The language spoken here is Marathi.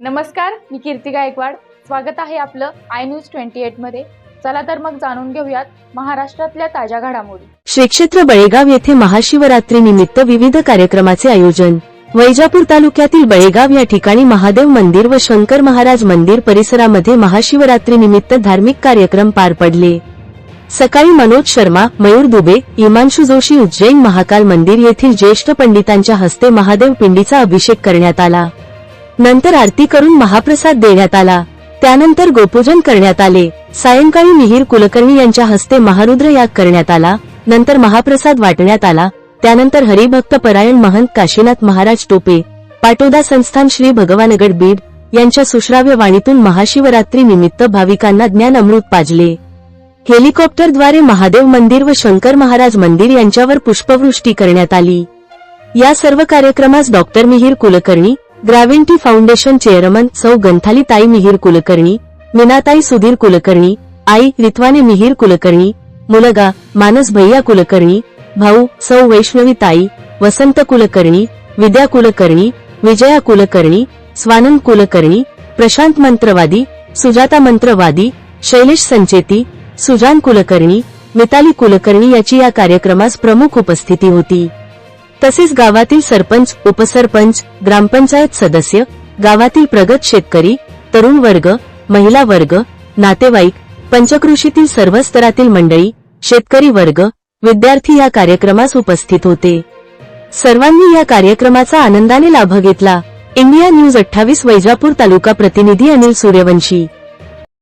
नमस्कार, मी कीर्ती गायकवाड. स्वागत आहे आपलं आय न्यूज 28 मध्ये. चला तर मग जाणून घेऊयात महाराष्ट्रातल्या ताज्या घडामोडी. श्री क्षेत्र बळेगाव येथे महाशिवरात्री निमित्त विविध कार्यक्रमाचे आयोजन. वैजापूर तालुक्यातील बळेगाव या ठिकाणी महादेव मंदिर व शंकर महाराज मंदिर परिसरामध्ये महाशिवरात्री निमित्त धार्मिक कार्यक्रम पार पडले. सकाळी मनोज शर्मा, मयूर दुबे, इमांशु जोशी उज्जैन महाकाल मंदिर येथील ज्येष्ठ पंडितांच्या हस्ते महादेव पिंडीचा अभिषेक करण्यात आला. नंतर आरती करून महाप्रसाद देण्यात आला. त्यानंतर गोपूजन करण्यात आले. सायंकाळी मिहीर कुलकर्णी यांच्या हस्ते महारुद्र याग करण्यात आला. नंतर महाप्रसाद वाटण्यात आला. त्यानंतर हरिभक्त परायण महंत काशीनाथ महाराज टोपे, पाटोदा संस्थान श्री भगवानगड बीड यांच्या सुश्राव्य वाणीतून महाशिवरात्री निमित्त भाविकांना ज्ञान अमृत पाजले. हेलिकॉप्टरद्वारे महादेव मंदिर व शंकर महाराज मंदिर यांच्यावर पुष्पवृष्टी करण्यात आली. या सर्व कार्यक्रमास doctor Mihir Kulkarni, gravity foundation chairman सौ गंथाली ताई मिहीर कुलकर्णी, मीनाताई सुधीर कुलकर्णी, आई रित्वाने मिहीर कुलकर्णी, मुलगा मानस भैया कुलकर्णी, भाऊ सौ वैष्णवी ताई, वसंत कुलकर्णी, विद्या कुलकर्णी, विजया कुलकर्णी, स्वानंद कुलकर्णी, प्रशांत मंत्रवादी, सुजाता मंत्रवादी, शैलेश संचेती, सुजान कुलकर्णी, मिताली कुलकर्णी याची या कार्यक्रमास प्रमुख उपस्थिती होती. तसेच गावातील सरपंच, उपसरपंच, ग्रामपंचायत सदस्य, गावातील प्रगत शेतकरी, तरुण वर्ग, महिला वर्ग, नातेवाईक, पंचकृषीतील सर्व स्तरातील मंडळी, शेतकरी वर्ग, विद्यार्थी या कार्यक्रमास उपस्थित होते. सर्वांनी या कार्यक्रमाचा आनंदाने लाभ घेतला. इंडिया न्यूज 28 वैजापूर तालुका प्रतिनिधी अनिल सूर्यवंशी.